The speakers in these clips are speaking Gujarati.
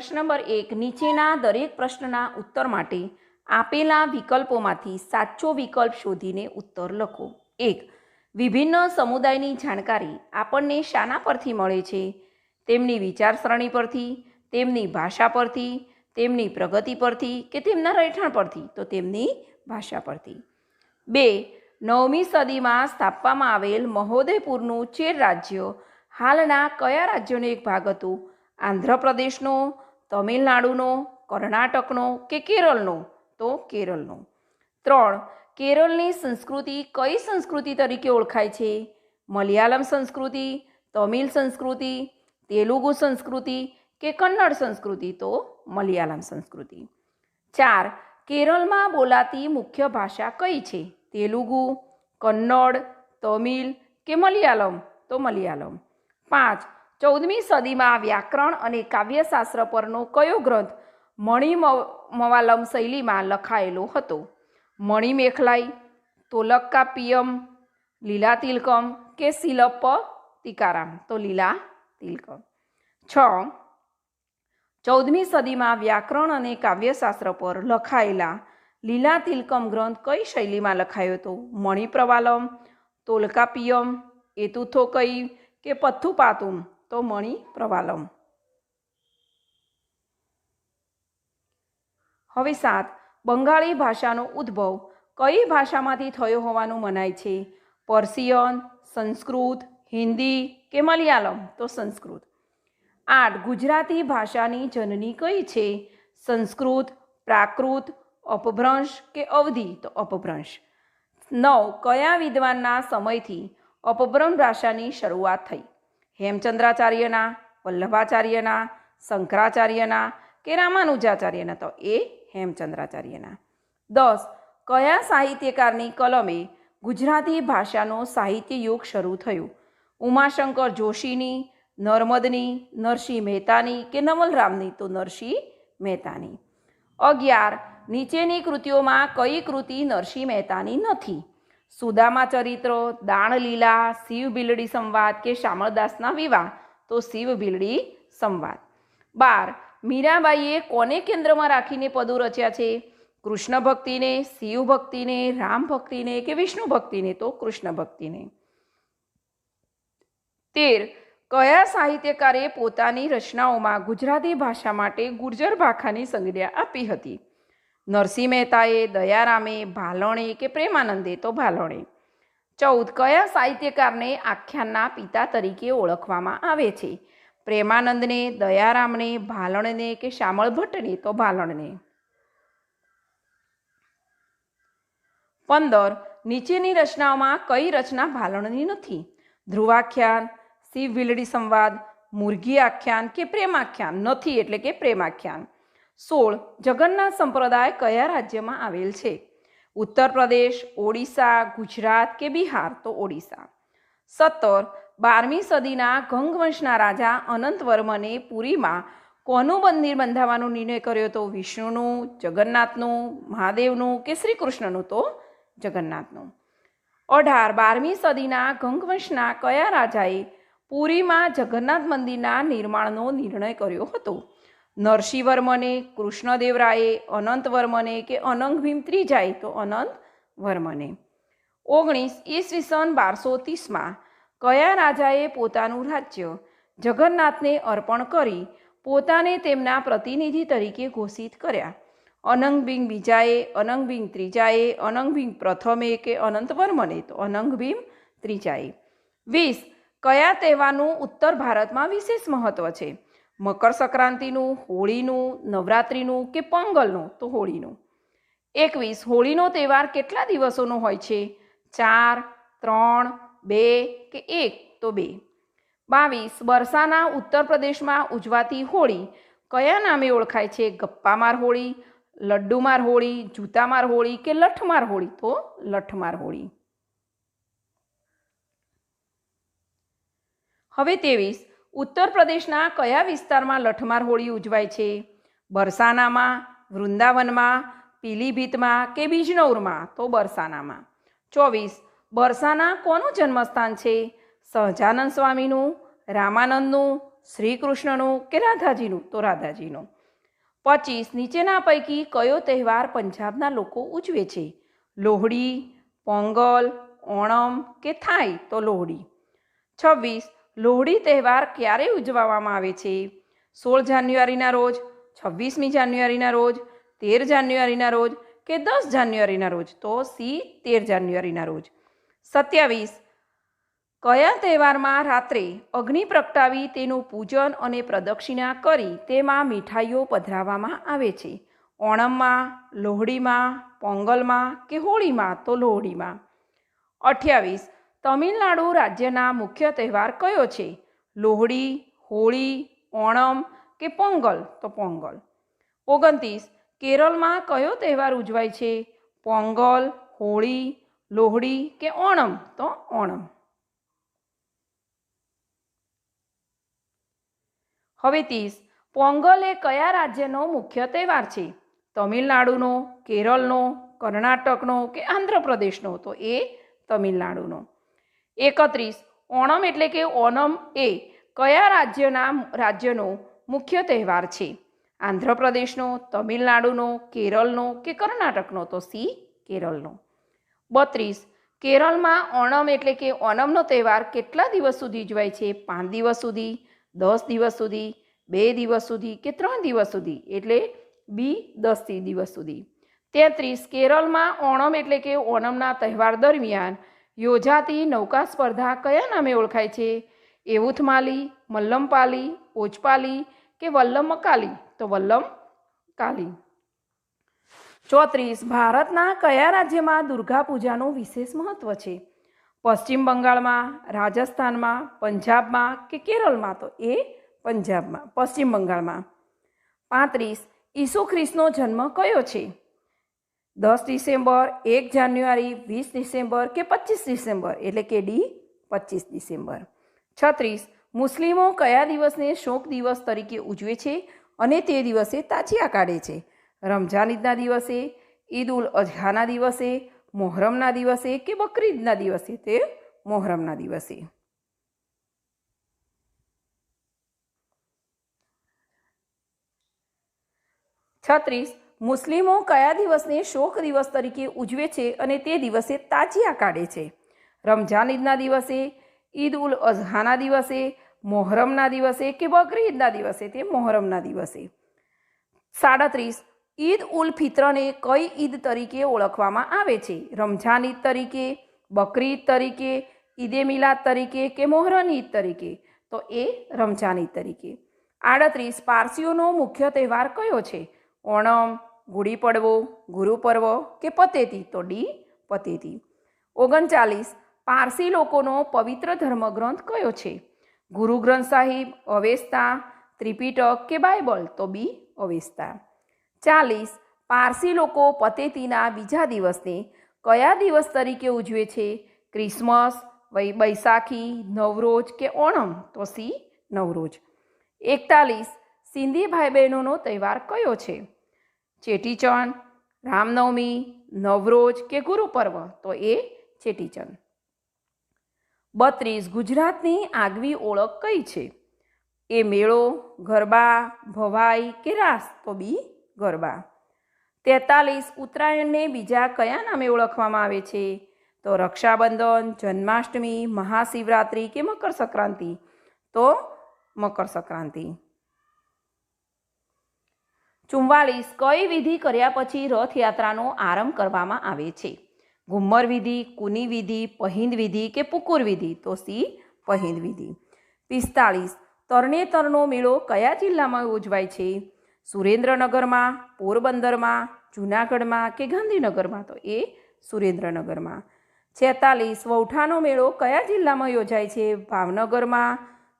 પ્રશ્ન નંબર 1, નીચેના દરેક પ્રશ્નના ઉત્તર માટે આપેલા વિકલ્પોમાંથી સાચો વિકલ્પ શોધીને ઉત્તર લખો. 1. વિભિન્ન સમુદાયની જાણકારી આપણને શાના પરથી મળે છે? તેમની વિચારસરણી પરથી, તેમની ભાષા પરથી, તેમની પ્રગતિ પરથી કે તેમના રહેઠાણ પરથી? તો તેમની ભાષા પરથી. 2. 9મી સદીમાં સ્થાપવામાં આવેલ મહોદયપુરનું ચેર રાજ્ય હાલના કયા રાજ્યનો એક ભાગ હતું? આંધ્રપ્રદેશનો, તમિલનાડુનો, કર્ણાટકનો કે કેરળનો? તો કેરળનો. 3. કેરળની સંસ્કૃતિ કઈ સંસ્કૃતિ તરીકે ઓળખાય છે? મલયાલમ સંસ્કૃતિ, તમિલ સંસ્કૃતિ, તેલુગુ સંસ્કૃતિ કે કન્નડ સંસ્કૃતિ? તો મલયાલમ સંસ્કૃતિ. 4. કેરળમાં બોલાતી મુખ્ય ભાષા કઈ છે? તેલુગુ, કન્નડ, તમિલ કે મલયાલમ? તો મલયાલમ. 5. 14મી સદીમાં વ્યાકરણ અને કાવ્યશાસ્ત્ર પરનો કયો ગ્રંથ મણિમવાલમ શૈલીમાં લખાયેલો હતો? મણિમેખલાઈ, તોલક્કાપિયમ, લીલાતિલકમ કે શિલપ્પતિકારામ? તો લીલાતિલકમ. 6. 14મી સદીમાં વ્યાકરણ અને કાવ્યશાસ્ત્ર પર લખાયેલા લીલાતિલકમ ગ્રંથ કઈ શૈલીમાં લખાયો હતો? મણિપ્રવાલમ, તોલકાપિયમ, એતુથોકઈ કે પથ્થુપાતુમ? તો મણિપ્રવાલમ. હવે 7. બંગાળી ભાષાનો ઉદ્ભવ કઈ ભાષામાંથી થયો હોવાનું મનાય છે? પર્શિયન, સંસ્કૃત, હિન્દી કે મલયાલમ? તો સંસ્કૃત. 8. ગુજરાતી ભાષાની જનની કઈ છે? સંસ્કૃત, પ્રાકૃત, અપભ્રંશ કે અવધી? તો અપભ્રંશ. 9. કયા વિદ્વાનના સમયથી અપભ્રંશ ભાષાની શરૂઆત થઈ? હેમચંદ્રાચાર્યના, વલ્લભાચાર્યના, શંકરાચાર્યના કે રામાનુજાચાર્યના? તો એ હેમચંદ્રાચાર્યના. 10. કયા સાહિત્યકારની કલમે ગુજરાતી ભાષાનો સાહિત્ય યુગ શરૂ થયો? ઉમાશંકર જોશીની, નર્મદની, નરસિંહ મહેતાની કે નવલરામની? તો નરસિંહ મહેતાની. 11. નીચેની કૃતિઓમાં કઈ કૃતિ નરસિંહ મહેતાની નથી? સુદામા ચરિત્ર, દાણલીલા, શિવ બિલડી સંવાદ કે શામળદાસના વિવાહ? તો શિવ બિલડી સંવાદ. 12. મીરાબાઈએ કોને કેન્દ્રમાં રાખીને પદો રચ્યા છે? કૃષ્ણ ભક્તિને, શિવ ભક્તિને, રામ ભક્તિને કે વિષ્ણુ ભક્તિને? તો કૃષ્ણ ભક્તિને. 13. કયા સાહિત્યકારે પોતાની રચનાઓમાં ગુજરાતી ભાષા માટે ગુર્જર ભાષાની સંજ્ઞા આપી હતી? નરસિંહ મહેતાએ, દયારામે, ભાલણે કે પ્રેમાનંદે? તો ભાલણે. 14. કયા સાહિત્યકારને આખ્યાનના પિતા તરીકે ઓળખવામાં આવે છે? પ્રેમાનંદને, દયારામને, ભાલણને કે શામળ ભટ્ટને? તો ભાલણને. 15. નીચેની રચનાઓમાં કઈ રચના ભાલણની નથી? ધ્રુવાખ્યાન, શિવ બિલડી સંવાદ, મુરઘી આખ્યાન કે પ્રેમાખ્યાન? નથી એટલે કે પ્રેમાખ્યાન. 16. જગન્નાથ સંપ્રદાય કયા રાજ્યમાં આવેલ છે? ઉત્તર પ્રદેશ, ઓડિશા, ગુજરાત કે બિહાર? તો ઓડિશા. 17. 12મી સદીના ગંગવંશના રાજા અનંતવર્મને પુરીમાં કોનું મંદિર બંધાવવાનો નિર્ણય કર્યો હતો? વિષ્ણુનું, જગન્નાથનું, મહાદેવનું કે શ્રી કૃષ્ણનું? તો જગન્નાથનું. 18. 12મી સદીના ગંગવંશના કયા રાજાએ પુરીમાં જગન્નાથ મંદિરના નિર્માણનો નિર્ણય કર્યો હતો? નરસિંહવર્મને, કૃષ્ણદેવરાયે, અનંતવર્મને કે અનંગભીમ ત્રીજાએ? તો અનંતવર્મને. 19. ઈસવીસન 1230માં કયા રાજાએ પોતાનું રાજ્ય જગન્નાથને અર્પણ કરી પોતાને તેમના પ્રતિનિધિ તરીકે ઘોષિત કર્યા? અનંગભીમ બીજાએ, અનંગભીમ ત્રીજાએ, અનંગભીમ પ્રથમે કે અનંતવર્મને? તો અનંગભીમ ત્રીજાએ. 20. કયા તહેવારનું ઉત્તર ભારતમાં વિશેષ મહત્વ છે? મકર સંક્રાંતિનું, હોળીનું, નવરાત્રિનું કે પોંગલનું? તો હોળીનું. 21. હોળીનો તહેવાર કેટલા દિવસોનો હોય છે? 4, 3, 2 કે 1? તો 2. 22. બરસાના ઉત્તર પ્રદેશમાં ઉજવાતી હોળી કયા નામે ઓળખાય છે? ગપ્પામાર હોળી, લડ્ડુમાર હોળી, જૂતામાર હોળી કે લઠમાર હોળી? તો લઠમાર હોળી. હવે 23. ઉત્તર પ્રદેશના કયા વિસ્તારમાં લઠમાર હોળી ઉજવાય છે? બરસાનામાં, વૃંદાવનમાં, પીલીભીતમાં કે બિજનૌરમાં? તો બરસાનામાં. 24. બરસાના કોનું જન્મસ્થાન છે? સહજાનંદ સ્વામીનું, રામાનંદનું, શ્રી કૃષ્ણનું કે રાધાજીનું? તો રાધાજીનું. 25 નીચેના પૈકી કયો તહેવાર પંજાબના લોકો ઉજવે છે? લોહડી, પોંગલ, ઓણમ કે થાઈ? તો લોહડી. 26 લોહડી તહેવાર ક્યારે ઉજવવામાં આવે છે? 16 જાન્યુઆરીના રોજ, 26મી જાન્યુઆરીના રોજ, 13 જાન્યુઆરીના રોજ કે 10 જાન્યુઆરીના રોજ? તો સી 13 જાન્યુઆરીના રોજ. 27 કયા તહેવારમાં રાત્રે અગ્નિ પ્રગટાવી તેનું પૂજન અને પ્રદક્ષિણા કરી તેમાં મીઠાઈઓ પધરાવવામાં આવે છે? ઓણમમાં, લોહડીમાં, પોંગલમાં કે હોળીમાં? તો લોહડીમાં. 28 તમિલનાડુ રાજ્યના મુખ્ય તહેવાર કયો છે? લોહડી, હોળી, ઓણમ કે પોંગલ? તો પોંગલ. 29 કેરળમાં કયો તહેવાર ઉજવાય છે? પોંગલ, હોળી, લોહડી કે ઓણમ? તો ઓણમ. હવે 30 પોંગલ એ કયા રાજ્યનો મુખ્ય તહેવાર છે? તમિલનાડુનો, કેરળનો, કર્ણાટકનો કે આંધ્રપ્રદેશનો? તો એ તમિલનાડુનો. 31 ઓણમ એટલે કે ઓનમ એ કયા રાજ્યનો મુખ્ય તહેવાર છે? આંધ્રપ્રદેશનો, તમિલનાડુનો, કેરળનો કે કર્ણાટકનો? તો સી કેરળનો. 32 કેરળમાં ઓણમ એટલે કે ઓનમનો તહેવાર કેટલા દિવસ સુધી ઉજવાય છે? 5 દિવસ સુધી, 10 દિવસ સુધી, 2 દિવસ સુધી કે 3 દિવસ સુધી? એટલે બી 10 દિવસ સુધી. 33 કેરળમાં ઓણમ એટલે કે ઓણમના તહેવાર દરમિયાન યોજાતી નૌકા સ્પર્ધા કયા નામે ઓળખાય છે? એવુથમાલી, મલ્લમપાલી, ઓચપાલી કે વલ્લમકાલી? તો વલ્લમકાલી. 34 ભારતના કયા રાજ્યમાં દુર્ગા પૂજાનું વિશેષ મહત્વ છે? પશ્ચિમ બંગાળમાં, રાજસ્થાનમાં, પંજાબમાં કે કેરળમાં? તો એ પંજાબમાં, પશ્ચિમ બંગાળમાં. 35 ઈસુ ખ્રિસ્તનો જન્મ કયો છે? 10 ડિસેમ્બર, 1 જાન્યુઆરી, 20 ડિસેમ્બર કે 25 ડિસેમ્બર? એટલે કે ડી 25 ડિસેમ્બર. 36 મુસ્લિમો કયા દિવસને શોક દિવસ તરીકે ઉજવે છે અને તે દિવસે તાજિયા કાઢે છે? રમઝાન ઈદના દિવસે, ઈદ ઉલ અઝહાના દિવસે, મોહરમના દિવસે કે બકરીદના દિવસે? તે મોહરમના દિવસે. છત્રીસ મુસ્લિમો કયા દિવસને શોક દિવસ તરીકે ઉજવે છે અને તે દિવસે તાજિયા કાઢે છે? રમઝાન ઈદના દિવસે, ઈદ ઉલ અઝહાના દિવસે, મોહરમના દિવસે કે બકરી ઈદના દિવસે? તે મોહરમના દિવસે. 37 ઈદ ઉલ ફિત્રને કઈ ઈદ તરીકે ઓળખવામાં આવે છે? રમઝાન ઈદ તરીકે, બકરી ઈદ તરીકે, ઈદે મિલાદ તરીકે કે મોહરમ ઈદ તરીકે? તો એ રમઝાન ઈદ તરીકે. 38 પારસીઓનો મુખ્ય તહેવાર કયો છે? ઓણમ, ગુડી પડવો, ગુરુપર્વ કે પતેતી? તો ડી પતેતી. 39 પારસી લોકોનો પવિત્ર ધર્મગ્રંથ કયો છે? ગુરુ ગ્રંથ સાહિબ, અવેસ્તા, ત્રિપિટક કે બાઇબલ? તો બી અવેસ્તા. 40 પારસી લોકો પતેતીના બીજા દિવસને કયા દિવસ તરીકે ઉજવે છે? ક્રિસમસ, બૈસાખી, નવરોજ કે ઓણમ? તો સી નવરોજ. 41 સિંધી ભાઈ બહેનોનો તહેવાર કયો છે? ચેટીચંડ, રામનવમી, નવરોજ કે ગુરુપર્વ? તો એ ચેટીચંડ. 32 ગુજરાતની આગવી ઓળખ કઈ છે? એ મેળો, ગરબા, ભવાઈ કે રાસ? તો બી ગરબા. 43 ઉત્તરાયણને બીજા કયા નામે ઓળખવામાં આવે છે? તો રક્ષાબંધન, જન્માષ્ટમી, મહાશિવરાત્રિ કે મકર સંક્રાંતિ? તો મકર સંક્રાંતિ. 44 કઈ વિધિ કર્યા પછી રથયાત્રાનો આરંભ કરવામાં આવે છે? ઘુમ્મર વિધિ, કુની વિધિ, પહિંદ વિધિ કે પુકુર વિધિ? તો સી પહિંદ વિધિ. 45 તરણેતરનો મેળો કયા જિલ્લામાં યોજવાય છે? સુરેન્દ્રનગરમાં, પોરબંદરમાં, જૂનાગઢમાં કે ગાંધીનગરમાં? તો એ સુરેન્દ્રનગરમાં. 46 વૌઠાનો મેળો કયા જિલ્લામાં યોજાય છે? ભાવનગરમાં,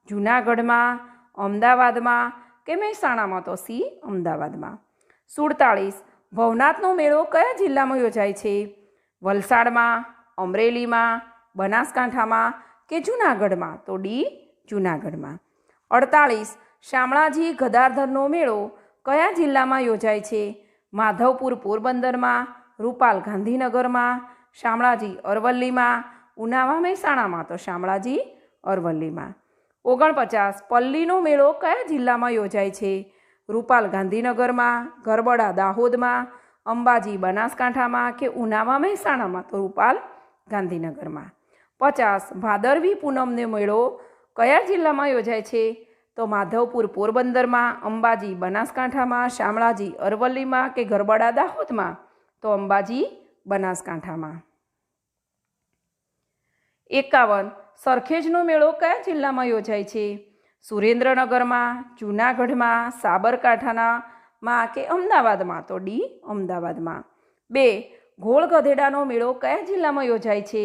જૂનાગઢમાં, અમદાવાદમાં કે મહેસાણામાં? તો સી અમદાવાદમાં. 47 ભવનાથનો મેળો કયા જિલ્લામાં યોજાય છે? વલસાડમાં, અમરેલીમાં, બનાસકાંઠામાં કે જૂનાગઢમાં? તો ડી જૂનાગઢમાં. 48 શામળાજી ગદાધરનો મેળો કયા જિલ્લામાં યોજાય છે? માધવપુર પોરબંદરમાં, રૂપાલ ગાંધીનગરમાં, શામળાજી અરવલ્લીમાં, ઉનાવા મહેસાણામાં? તો શામળાજી અરવલ્લીમાં. 49 પલ્લીનો મેળો કયા જિલ્લામાં યોજાય છે? રૂપાલ ગાંધીનગરમાં, ગરબડા દાહોદમાં, અંબાજી બનાસકાંઠામાં કે ઉનામાં મહેસાણામાં? તો રૂપાલ ગાંધીનગરમાં. 50. ભાદરવી પૂનમનો મેળો કયા જિલ્લામાં યોજાય છે? તો માધવપુર પોરબંદરમાં, અંબાજી બનાસકાંઠામાં, શામળાજી અરવલ્લીમાં કે ગરબડા દાહોદમાં? તો અંબાજી બનાસકાંઠામાં. 51. સરખેજનો મેળો કયા જિલ્લામાં યોજાય છે? સુરેન્દ્રનગરમાં, જૂનાગઢમાં, સાબરકાંઠામાં કે અમદાવાદમાં? તો ડી અમદાવાદમાં. 2. ઘોળ ગધેડાનો મેળો કયા જિલ્લામાં યોજાય છે?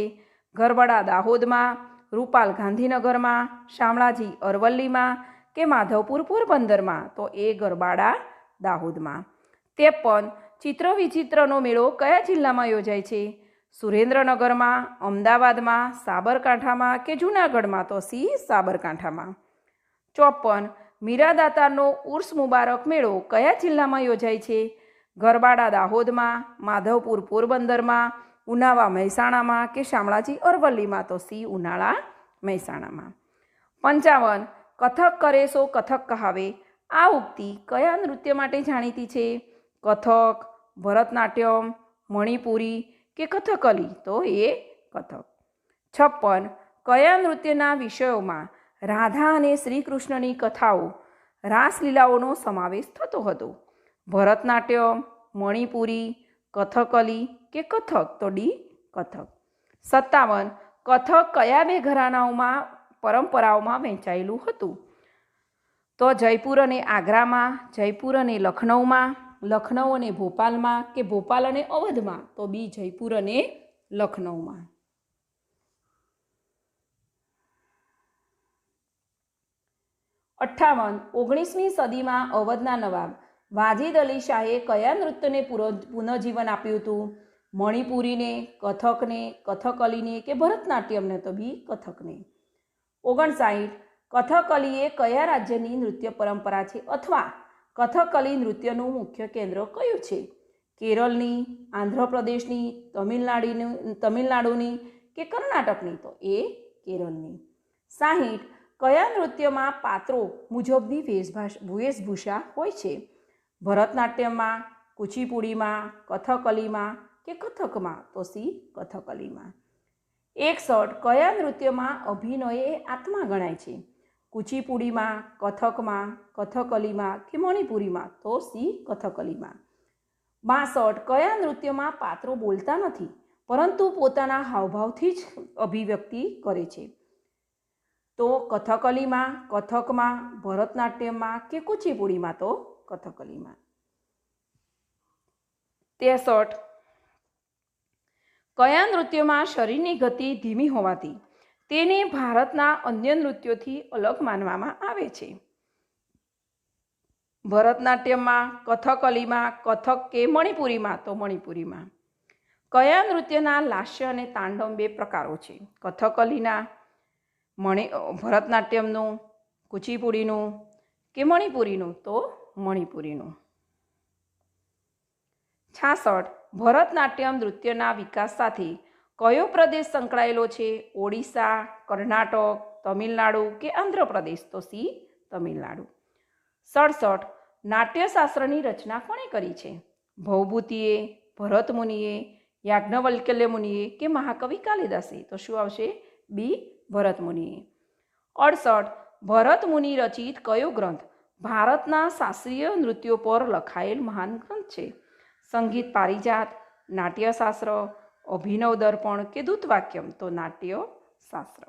ગરબડા દાહોદમાં, રૂપાલ ગાંધીનગરમાં, શામળાજી અરવલ્લીમાં કે માધવપુર પોરબંદરમાં? તો એ ગરબાડા દાહોદમાં. 53. ચિત્ર વિચિત્રનો મેળો કયા જિલ્લામાં યોજાય છે? સુરેન્દ્રનગરમાં, અમદાવાદમાં, સાબરકાંઠામાં કે જૂનાગઢમાં? તો સી સાબરકાંઠામાં. 54. મીરાદાતારનો ઉર્સ મુબારક મેળો કયા જિલ્લામાં યોજાય છે? ગરબાડા દાહોદમાં, માધવપુર પોરબંદરમાં, ઉનાવા મહેસાણામાં કે શામળાજી અરવલ્લીમાં? તો સી ઉનાળા મહેસાણામાં. 55. કથક કરે સો કથક કહાવે. આ ઉક્તિ કયા નૃત્ય માટે જાણીતી છે? કથક, ભરતનાટ્યમ, મણિપુરી કે કથકલી? તો એ કથક. 56. કયા નૃત્યના વિષયોમાં રાધા અને શ્રી કૃષ્ણની કથાઓ, રાસલીલાઓનો સમાવેશ થતો હતો? ભરતનાટ્યમ, મણિપુરી, કથકલી કે કથક? તો ડી કથક. 57. કથક કયા બે ઘરાનાઓમાં પરંપરાઓમાં વહેંચાયેલું હતું? તો જયપુર અને આગ્રામાં, જયપુર અને લખનૌમાં, લખનૌ અને ભોપાલમાં કે ભોપાલ અને અવધમાં? તો બી જયપુર અને લખનૌમાં. 58. 19મી સદીમાં અવધના નવાબ વાજીદ અલી શાહે કયા નૃત્યને પુનઃજીવન આપ્યું હતું? મણિપુરીને, કથકને, કથકલીને કે ભરતનાટ્યમને? તો બી કથકને. 59. કથકલી એ કયા રાજ્યની નૃત્ય પરંપરા છે અથવા કથકલી નૃત્યનું મુખ્ય કેન્દ્ર કયું છે? કેરળની, આંધ્રપ્રદેશની, તમિલનાડુની કે કર્ણાટકની? તો એ કેરળની. 60. કયા નૃત્યમાં પાત્રો મુજબની વેશભૂષા હોય છે? ભરતનાટ્યમમાં, કુચીપુડીમાં, કથકલીમાં કે કથકમાં? તો સી કથકલીમાં. 61. કયા નૃત્યમાં અભિનય એ આત્મા ગણાય છે? કુચીપુડીમાં, કથકમાં, કથકલીમાં કે મણિપુરીમાં? તો સી કથકલીમાં. 62. કયા નૃત્યમાં પાત્રો બોલતા નથી પરંતુ પોતાના હાવભાવથી જ અભિવ્યક્તિ કરે છે? તો કથકલીમાં, કથકમાં, ભરતનાટ્યમમાં કે કુચીપુડીમાં? તો કથકલીમાં. 63. કયા નૃત્યમાં શરીરની ગતિ ધીમી હોવાથી તેને ભારતના અન્ય નૃત્યોથી અલગ માનવામાં આવે છે? ભરતનાટ્યમમાં, કથકલીમાં, કથક કે મણિપુરીમાં? તો મણિપુરીમાં. કયા નૃત્યના લાસ્ય અને તાંડવ બે પ્રકારો છે? કથકલીના, ભરતનાટ્યમનું, કુચીપુડીનું કે મણિપુરીનું? તો મણિપુરીનું. 66. ભરતનાટ્યમ નૃત્યના વિકાસ સાથે કયો પ્રદેશ સંકળાયેલો છે? ઓડિશા, કર્ણાટક, તમિલનાડુ કે આંધ્રપ્રદેશ? તો સી તમિલનાડુ. 67. નાટ્યશાસ્ત્રની રચના કોણે કરી છે? ભવભૂતિએ, ભરત મુનિએ, યાજ્ઞવલ્ક્ય મુનિએ કે મહાકવિ કાલિદાસે? તો શું આવશે? બી ભરત મુનિએ. 68. ભરત મુનિ રચિત કયો ગ્રંથ ભારતના શાસ્ત્રીય નૃત્યો પર લખાયેલ મહાન ગ્રંથ છે? સંગીત પારિજાત, નાટ્યશાસ્ત્ર, અભિનવ દર્પણ કે દૂતવાક્યમ? તો નાટ્યશાસ્ત્ર.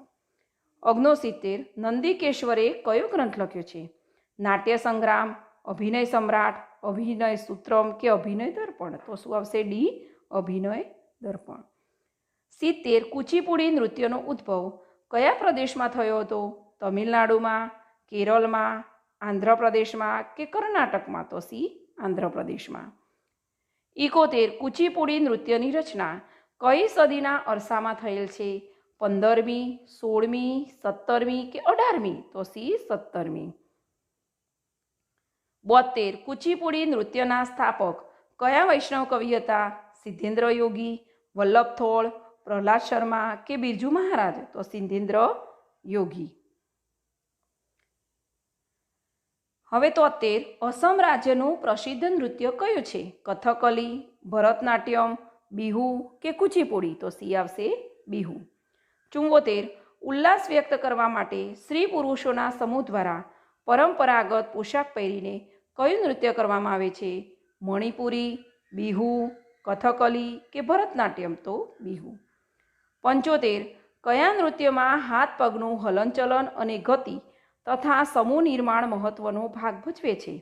69. નંદિકેશ્વરે કયો ગ્રંથ લખ્યો છે? નાટ્ય સંગ્રામ, અભિનય સમ્રાટ, અભિનય સૂત્રમ કે અભિનય દર્પણ? તો શું આવશે? ડી અભિનય દર્પણ. 70. કુચીપુડી નૃત્યનો ઉદ્ભવ કયા પ્રદેશમાં થયો હતો? તમિલનાડુમાં, કેરળમાં, આંધ્રપ્રદેશમાં કે કર્ણાટકમાં? તો સી આંધ્રપ્રદેશમાં. 71. કુચીપુડી નૃત્યની રચના કઈ સદીના અરસામાં થયેલ છે? 15મી, 16મી, 17મી કે 18મી? તો સી 17મી. 72. કુચીપુડી નૃત્યના સ્થાપક કયા વૈષ્ણવ કવિ હતા? સિદ્ધેન્દ્ર યોગી, વલ્લભ થોળ, પ્રહલાદ શર્મા કે બિરજુ મહારાજ? તો સિદ્ધેન્દ્ર યોગી. હવે 73 અસમ રાજ્યનું પ્રસિદ્ધ નૃત્ય કયું છે? કથકલી, ભરતનાટ્યમ, બિહુ કે કુચીપુડી? તો સી આવશે બિહુ. 74 ઉલ્લાસ વ્યક્ત કરવા માટે સ્ત્રી પુરુષોના સમૂહ દ્વારા પરંપરાગત પોશાક પહેરીને કયું નૃત્ય કરવામાં આવે છે? મણિપુરી, બિહુ, કથકલી કે ભરતનાટ્યમ? તો બિહુ. 75 કયા નૃત્યમાં હાથ પગનું હલનચલન અને ગતિ તથા સમૂહ નિર્માણ મહત્વનો ભાગ ભજવે છે?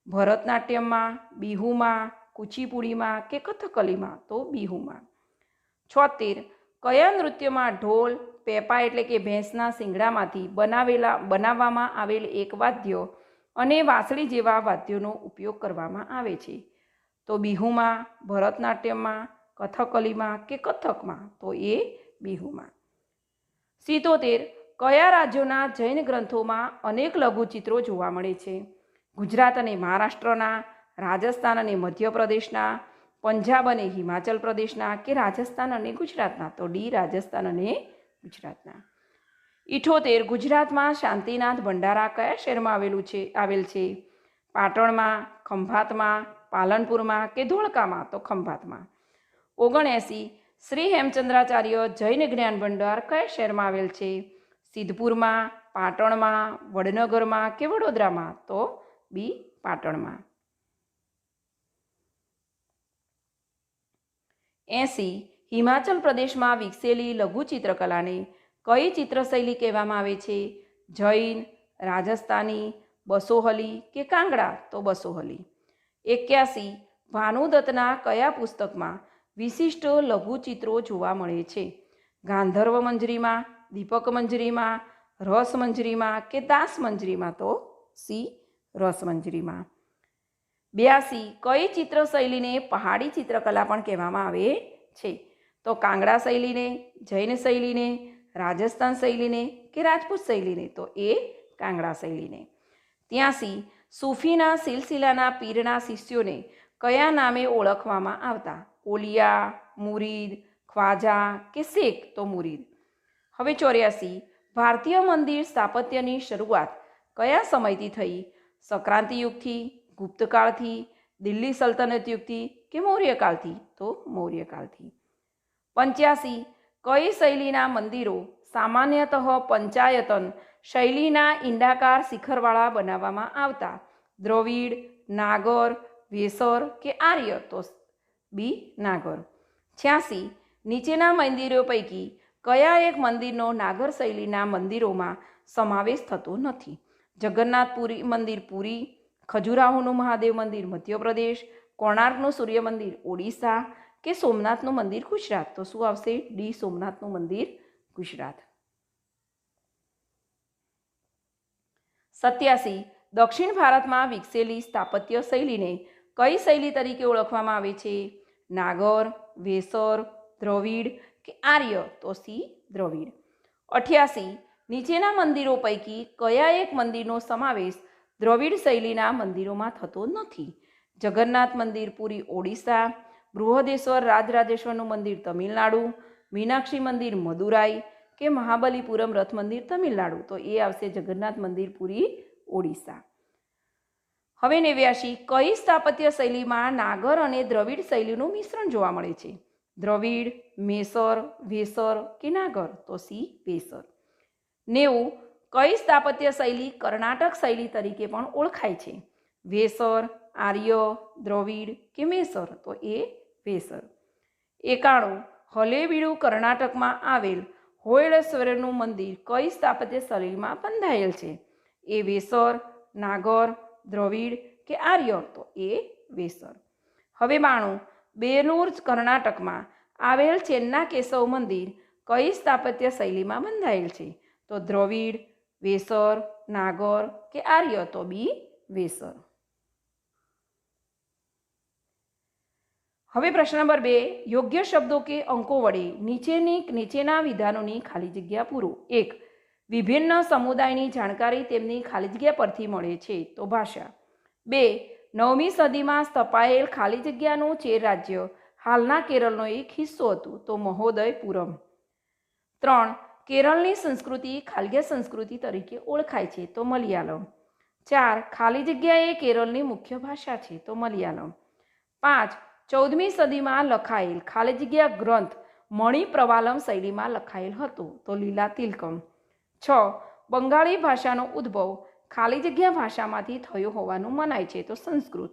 ભરતનાટ્યમમાં, બિહુમાં, કુચીપુડીમાં કે કથકલીમાં? તો બિહુમાં. 76 કયા નૃત્યમાં ઢોલ, પેપા એટલે કે ભેંસના શિંગડામાંથી બનાવવામાં આવેલ એક વાદ્ય અને વાંસળી જેવા વાદ્યોનો ઉપયોગ કરવામાં આવે છે? તો બિહુમાં, ભરતનાટ્યમમાં, કથકલીમાં કે કથકમાં? તો એ બિહુમાં. 77 કયા રાજ્યોના જૈન ગ્રંથોમાં અનેક લઘુચિત્રો જોવા મળે છે? ગુજરાત અને મહારાષ્ટ્રના, રાજસ્થાન અને મધ્યપ્રદેશના, પંજાબ અને હિમાચલ પ્રદેશના કે રાજસ્થાન અને ગુજરાતના? તો ડી રાજસ્થાન અને ગુજરાતના. 78 ગુજરાતમાં શાંતિનાથ ભંડારા કયા શહેરમાં આવેલ છે? પાટણમાં, ખંભાતમાં, પાલનપુરમાં કે ધોળકામાં? તો ખંભાતમાં. 79 શ્રી હેમચંદ્રાચાર્ય જૈન જ્ઞાન ભંડાર કયા શહેરમાં આવેલ છે? સિદ્ધપુરમાં, પાટણમાં, વડનગરમાં કે વડોદરામાં? તો બી પાટણમાં. 80 હિમાચલ પ્રદેશમાં વિકસેલી લઘુ ચિત્રકલાને કઈ ચિત્રશૈલી કહેવામાં આવે છે? જૈન, રાજસ્થાની, બસોહલી કે કાંગડા? તો બસોહલી. 81 ભાનુદત્તના કયા પુસ્તકમાં વિશિષ્ટ લઘુચિત્રો જોવા મળે છે? ગાંધર્વ મંજરીમાં, દીપક મંજરીમાં, રસ મંજરીમાં કે દાસ મંજરીમાં? તો સી રસ મંજરીમાં. 82 કઈ ચિત્રશૈલીને પહાડી ચિત્રકલા પણ કહેવામાં આવે છે? તો કાંગડા શૈલીને, જૈન શૈલીને, રાજસ્થાન શૈલીને કે રાજપૂત શૈલીને? તો એ કાંગડા શૈલીને. 83 સૂફીના સિલસિલાના પીરના શિષ્યોને કયા નામે ઓળખવામાં આવતા? ઓલિયા, મુરીદ, ખ્વાજા કે શેખ? તો મુરીદ. હવે 84 ભારતીય મંદિર સ્થાપત્યની શરૂઆત કયા સમયથી થઈ? સંક્રાંતિ યુગથી, ગુપ્તકાળથી, દિલ્હી સલ્તનત યુગથી કે મૌર્યકાળથી? તો મૌર્યકાળથી. 85 કઈ શૈલીના મંદિરો સામાન્યતઃ પંચાયતન શૈલીના ઈંડાકાર શિખરવાળા બનાવવામાં આવતા? દ્રવિડ, નાગર, વેસર કે આર્ય? તો બી નાગર. 86 નીચેના મંદિરો પૈકી કયા એક મંદિરનો નાગર શૈલીના મંદિરોમાં સમાવેશ થતો નથી? જગન્નાથપુરી મંદિર પુરી, ખજુરાહોનું મહાદેવ મંદિર મધ્યપ્રદેશ, કોણાર્કનું સૂર્ય મંદિર ઓડિશા કે સોમનાથનું મંદિર ગુજરાત? તો શું આવશે? ડી સોમનાથનું મંદિર ગુજરાત. 87 દક્ષિણ ભારતમાં વિકસેલી સ્થાપત્ય શૈલીને કઈ શૈલી તરીકે ઓળખવામાં આવે છે? નાગર, વેસર, દ્રવિડ કે આર્ય? તો સી દ્રવિડ. 88 નીચેના મંદિરો પૈકી કયા એક મંદિરનો સમાવેશ દ્રવિડ શૈલીના મંદિરોમાં થતો નથી? જગન્નાથ મંદિર પુરી ઓડિશા, બૃહદેશ્વર રાજરાજેશ્વરનું મંદિર તમિલનાડુ, મીનાક્ષી મંદિર મદુરાઈ કે મહાબલીપુરમ રથ મંદિર તમિલનાડુ? તો એ આવશે જગન્નાથ મંદિર પુરી ઓડિશા. હવે 89 કઈ સ્થાપત્ય શૈલીમાં નાગર અને દ્રવિડ શૈલીનું મિશ્રણ જોવા મળે છે? દ્રવિડ, મેસર, વેસર કે નાગર? તો સી વેસર. 90 કઈ સ્થાપત્ય શૈલી કર્ણાટક શૈલી તરીકે પણ ઓળખાય છે? વેસર, આર્ય, દ્રવિડ કે મેસર? તો એ વેસર. 91 હલેબીડુ કર્ણાટકમાં આવેલ હોયળેશ્વરનું મંદિર કઈ સ્થાપત્ય શૈલીમાં બંધાયેલ છે? એ વેસર, નાગર, દ્રવિડ કે આર્ય? તો એ વેસર. હવે 92 બેલુર કર્ણાટકમાં આવેલ ચેન્ના કેશવ મંદિર કઈ સ્થાપત્ય શૈલીમાં બંધાયેલ છે? તો દ્રવિડ, વેસર, નાગર કે આર્ય? તો બી વેસર. હવે પ્રશ્ન નંબર 2 યોગ્ય શબ્દો કે અંકો વડે નીચેના વિધાનોની ખાલી જગ્યા પૂરો. 1 વિભિન્ન સમુદાયની જાણકારી તેમની ખાલી જગ્યા પરથી મળે છે? તો ભાષા. 2 9મી સદીમાં સ્થપાયેલ ખાલી જગ્યાનું ચેર રાજ્ય હાલના કેરળનો એક હિસ્સો હતું? તો મહોદયપુરમ. 3 કેરળની સંસ્કૃતિ ખાલ્ય સંસ્કૃતિ તરીકે ઓળખાય છે? તો મલયાલમ. 4 ખાલી જગ્યા એ કેરળની મુખ્ય ભાષા છે, તો મલયાલમ. 5 14મી સદીમાં લખાયેલ ખાલી જગ્યા ગ્રંથ મણિપ્રવાલમ શૈલીમાં લખાયેલ હતો, તો લીલા તિલકમ. 6 બંગાળી ભાષાનો ઉદ્ભવ ખાલી જગ્યા ભાષામાંથી થયો હોવાનું મનાય છે, તો સંસ્કૃત.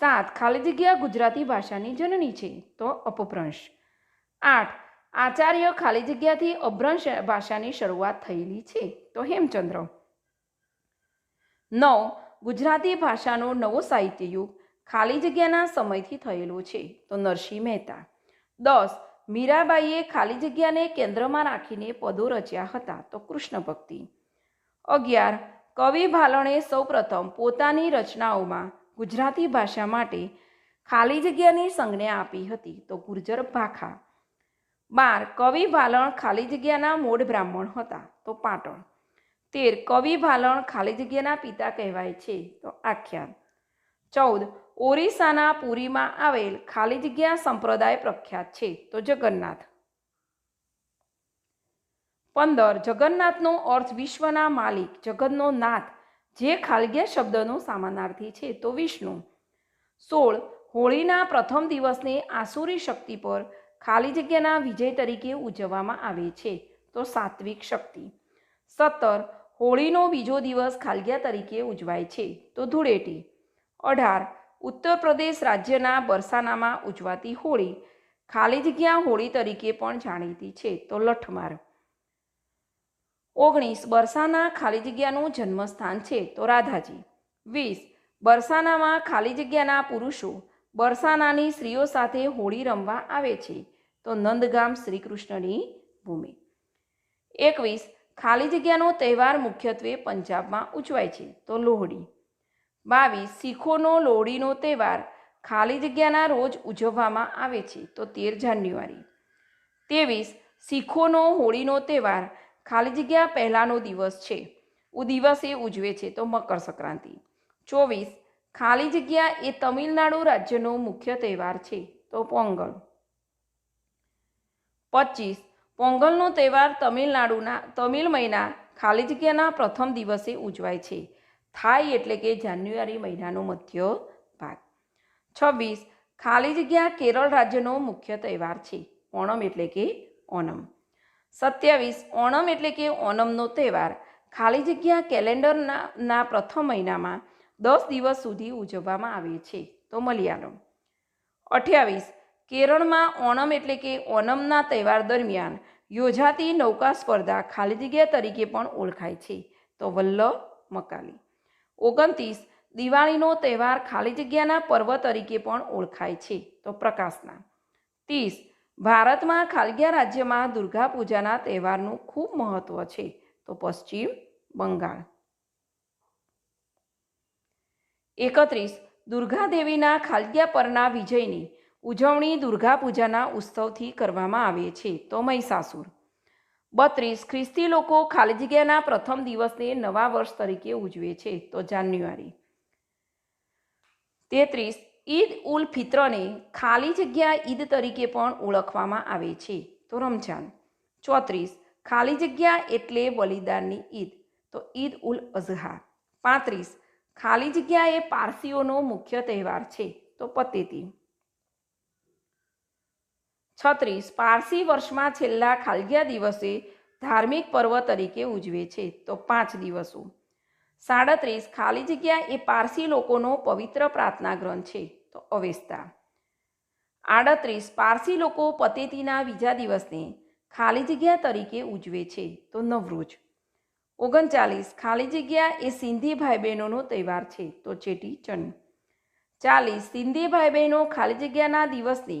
7 ખાલી જગ્યા ગુજરાતી ભાષાની જનની છે, તો અપભ્રંશ. 8 આચાર્ય ખાલી જગ્યાથી અભ્રંશ ભાષાની શરૂઆત થયેલી છે, તો હેમચંદ્ર. 9 ગુજરાતી ભાષાનો નવો સાહિત્ય યુગ ખાલી જગ્યાના સમયથી થયેલો છે, તો નરસિંહ મહેતા. 10 મીરાબાઈએ ખાલી જગ્યાને કેન્દ્રમાં રાખીને પદો રચ્યા હતા, તો કૃષ્ણ ભક્તિ. 11 કવિ ભાલણે સૌપ્રથમ પોતાની રચનાઓમાં ગુજરાતી ભાષા માટે ખાલી જગ્યાની સંજ્ઞા આપી હતી, તો ગુર્જર ભાખા. 12 કવિ ભાલણ ખાલી જગ્યાના મૂળ બ્રાહ્મણ હતા, તો પાટણ. 13 કવિ ભાલણ ખાલી જગ્યાના પિતા કહેવાય છે, તો આખ્યાન. 14 ઓરિસ્સાના પુરીમાં આવેલ ખાલી જગ્યા સંપ્રદાય પ્રખ્યાત છે, તો જગન્નાથ. 15 જગન્નાથનો અર્થ વિશ્વના માલિક, જગતનો નાથ, જે ખાલી જગ્યા શબ્દનો સમાનાર્થી છે, તો વિષ્ણુ. 16 હોળીના પ્રથમ દિવસને આસુરી શક્તિ પર ખાલી જગ્યાના વિજય તરીકે ઉજવવામાં આવે છે, તો સાત્વિક શક્તિ. 17 હોળીનો બીજો દિવસ ખાલી જગ્યા તરીકે ઉજવાય છે, તો ધૂળેટી. 18 ઉત્તર પ્રદેશ રાજ્યના બરસાનામાં ઉજવાતી હોળી ખાલી જગ્યા હોળી તરીકે પણ જાણીતી છે, તો લઠમાર. 19 બરસાના ખાલી જગ્યાનું જન્મસ્થાન છે, તો રાધાજી. 20 બરસાનામાં ખાલી જગ્યાના પુરુષો બરસાનાની સ્ત્રીઓ સાથે હોળી રમવા આવે છે, તો નંદગામ શ્રીકૃષ્ણની ભૂમિ. 21 ખાલી જગ્યાનો તહેવાર મુખ્યત્વે પંજાબમાં ઉજવાય છે, તો લોહડી. 22 શીખોનો લોહડીનો તહેવાર ખાલી જગ્યાના રોજ ઉજવવામાં આવે છે, તો 13 જાન્યુઆરી. 23 શીખોનો હોળીનો તહેવાર ખાલી જગ્યા પહેલાંનો દિવસ છે, દિવસે ઉજવે છે, તો મકર સંક્રાંતિ. 24 ખાલી જગ્યા એ તમિલનાડુ રાજ્યનો મુખ્ય તહેવાર છે, તો પોંગલ. 25 પોંગલનો તહેવાર તમિલ મહિના ખાલી જગ્યાના પ્રથમ દિવસે ઉજવાય છે. થાઈ એટલે કે જાન્યુઆરી મહિનાનો મધ્ય ભાગ. 26 ખાલી જગ્યા કેરળ રાજ્યનો મુખ્ય તહેવાર છે, ઓણમ એટલે કે ઓનમ. 27 ઓણમ એટલે કે ઓનમનો તહેવાર ખાલી જગ્યા કેલેન્ડરના પ્રથમ મહિનામાં 10 દિવસ સુધી ઉજવવામાં આવે છે, તો મલયાલમ. 28 કેરળમાં ઓણમ એટલે કે ઓનમના તહેવાર દરમિયાન યોજાતી નૌકા સ્પર્ધા ખાલી જગ્યા તરીકે પણ ઓળખાય છે, તો વલ્લભ મકાલી. 29 દિવાળીનો તહેવાર ખાલી જગ્યાના પર્વ તરીકે પણ ઓળખાય છે, તો પ્રકાશના. 30 ભારતમાં ખાલી જગ્યા રાજ્યમાં દુર્ગા પૂજાના તહેવારનું ખૂબ મહત્વ છે, તો પશ્ચિમ બંગાળ. 31 દુર્ગા દેવીના ખાલી જગ્યા પરના વિજયની ઉજવણી દુર્ગા પૂજાના ઉત્સવથી કરવામાં આવે છે, તો મહિષાસુર. 32 ખ્રિસ્તી લોકો ખાલી જગ્યાના પ્રથમ દિવસને નવા વર્ષ તરીકે ઉજવે છે, તો જાન્યુઆરી. 33 ઈદ ઉલ ફિત્રને ખાલી જગ્યા ઈદ તરીકે પણ ઓળખવામાં આવે છે, તો રમઝાન. 34 ખાલી જગ્યા એટલે બલિદાનની ઈદ, તો ઈદ ઉલ અઝહા. 35 ખાલી જગ્યા એ પારસીઓનો મુખ્ય તહેવાર છે, તો પતેતી. 36 પારસી વર્ષમાં છેલ્લા ખાલી જગ્યા દિવસે ધાર્મિક પર્વ તરીકે ઉજવે છે, તો 5 દિવસો. 37 ખાલી જગ્યા એ પારસી લોકોનો પવિત્ર પ્રાર્થના ગ્રંથ છે, તો અવેસ્તા. 38 પારસી લોકો પતેતીના બીજા દિવસને ખાલી જગ્યા તરીકે ઉજવે છે, તો નવરોઝ. 39 ખાલી જગ્યા એ સિંધી ભાઈ બહેનોનો તહેવાર છે, તો ચેટી ચંડ. 40 સિંધી ભાઈ બહેનો ખાલી જગ્યાના દિવસને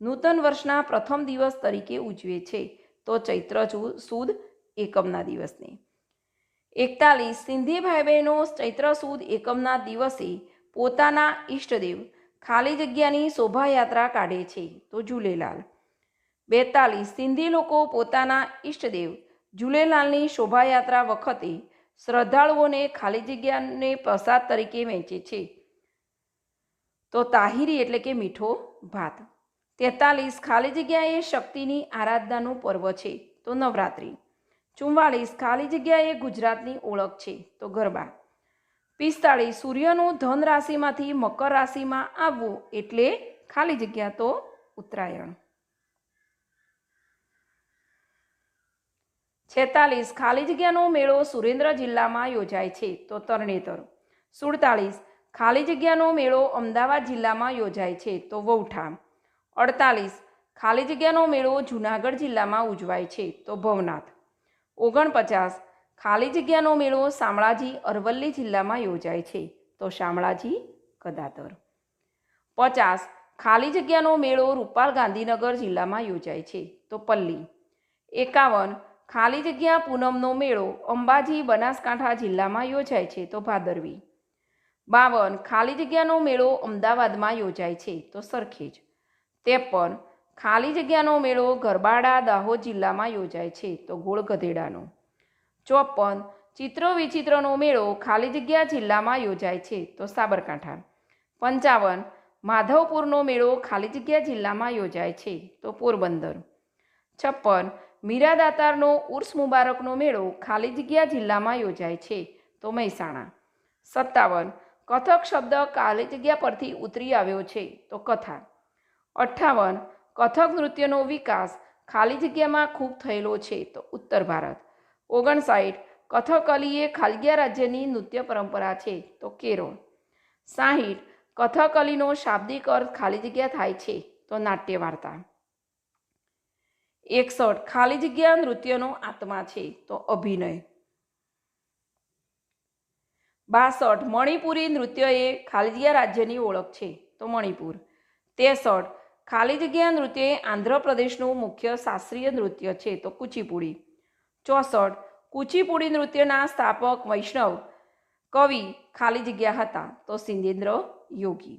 નૂતન વર્ષના પ્રથમ દિવસ તરીકે ઉજવે છે, તો ચૈત્ર સુદ એકમના દિવસને. 41 સિંધી ભાઈ બહેનો ચૈત્ર સુદ એકમના દિવસે પોતાના ઈષ્ટદેવ ખાલી જગ્યાની શોભાયાત્રા કાઢે છે, તો ઝૂલેલાલ. 42 સિંધી લોકો પોતાના ઈષ્ટદેવ ઝૂલેલાલની શોભાયાત્રા વખતે શ્રદ્ધાળુઓને ખાલી જગ્યાને પ્રસાદ તરીકે વહેંચે છે, તો તાહિરી એટલે કે મીઠો ભાત. 43 ખાલી જગ્યા એ શક્તિની આરાધનાનું પર્વ છે, તો નવરાત્રિ. 44 ખાલી જગ્યા એ ગુજરાતની ઓળખ છે, તો ગરબા. 45 સૂર્યનું ધન રાશિમાંથી મકર રાશિમાં આવવું એટલે ખાલી જગ્યા તો ઉત્તરાયણ. 46 ખાલી જગ્યાનો મેળો સુરેન્દ્ર જિલ્લામાં યોજાય છે તો તરણેતર. 47 ખાલી જગ્યાનો મેળો અમદાવાદ જિલ્લામાં યોજાય છે તો વૌઠા. 48 ખાલી જગ્યાનો મેળો જૂનાગઢ જિલ્લામાં ઉજવાય છે તો ભવનાથ. 49 ખાલી જગ્યાનો મેળો શામળાજી અરવલ્લી જિલ્લામાં યોજાય છે તો શામળાજી ગદાધર. 50 ખાલી જગ્યાનો મેળો રૂપાલ ગાંધીનગર જિલ્લામાં યોજાય છે તો પલ્લી. 51 ખાલી જગ્યા પૂનમનો મેળો અંબાજી બનાસકાંઠા જિલ્લામાં યોજાય છે તો ભાદરવી. 52 ખાલી જગ્યાનો મેળો અમદાવાદમાં યોજાય છે તો સરખેજ. 53 ખાલી જગ્યાનો મેળો ગરબાડા દાહોદ જિલ્લામાં યોજાય છે તો ગોળ ગધેડાનો. 54 ચિત્ર વિચિત્રનો મેળો ખાલી જગ્યા જિલ્લામાં યોજાય છે તો સાબરકાંઠા. 55 માધવપુરનો મેળો ખાલી જગ્યા જિલ્લામાં યોજાય છે તો પોરબંદર. 56 મીરાદાતારનો ઉર્સ મુબારકનો મેળો ખાલી જગ્યા જિલ્લામાં યોજાય છે તો મહેસાણા. 57 કથક શબ્દ ખાલી જગ્યા પરથી ઉતરી આવ્યો છે તો કથા. 58 કથક નૃત્યનો વિકાસ ખાલી જગ્યામાં ખૂબ થયેલો છે તો ઉત્તર ભારત. 59 કથકલી એ ખાલી જગ્યા રાજ્યની નૃત્ય પરંપરા છે તો કેરળ. 60 કથકલીનો શાબ્દિક અર્થ ખાલી જગ્યા થાય છે તો નાટ્ય વાર્તા. 61 ખાલી જગ્યા નૃત્યનો આત્મા છે તો અભિનય. 62 મણિપુરી નૃત્ય એ ખાલી જગ્યા રાજ્યની ઓળખ છે તો મણિપુર. 63 ખાલી જગ્યા નૃત્ય એ આંધ્રપ્રદેશનું મુખ્ય શાસ્ત્રીય નૃત્ય છે તો કુચીપુડી. 64 કુચીપુડી નૃત્યના સ્થાપક વૈષ્ણવ કવિ ખાલી જગ્યા હતા તો સિંધેન્દ્ર યોગી.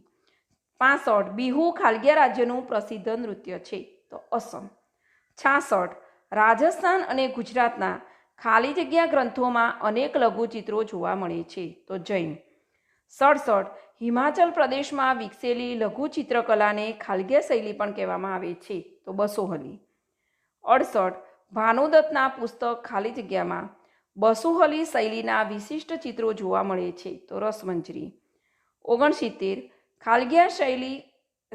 65 બિહુ ખાલી જગ્યા રાજ્યનું પ્રસિદ્ધ નૃત્ય છે તો અસમ. 66 રાજસ્થાન અને ગુજરાતના ખાલી જગ્યા ગ્રંથોમાં અનેક લઘુચિત્રો જોવા મળે છે તો જૈન. 67 હિમાચલ પ્રદેશમાં વિકસેલી લઘુ ચિત્રકલાને ખાલી જગ્યા શૈલી પણ કહેવામાં આવે છે તો બસોહલી. 68 ભાનુદત્તના પુસ્તક ખાલી જગ્યામાં બસુહલી શૈલીના વિશિષ્ટ ચિત્રો જોવા મળે છે તો રસમંજરી. 69 ખાલી જગ્યા શૈલી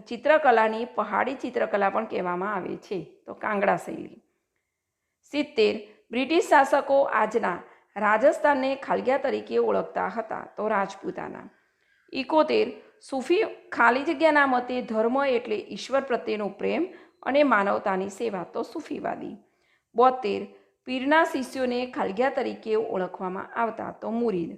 ચિત્રકલાની પહાડી ચિત્રકલા પણ કહેવામાં આવે છે તો કાંગડા શૈલી. 70 બ્રિટિશ શાસકો આજના રાજસ્થાનને ખાલી જગ્યા તરીકે ઓળખતા હતા તો રાજપૂતાના. 71 સૂફી ખાલી જગ્યાના મતે ધર્મ એટલે ઈશ્વર પ્રત્યેનો પ્રેમ અને માનવતાની સેવા તો સૂફીવાદી. 72 પીરના શિષ્યોને ખાલી જગ્યા તરીકે ઓળખવામાં આવતા તો મુરીદ.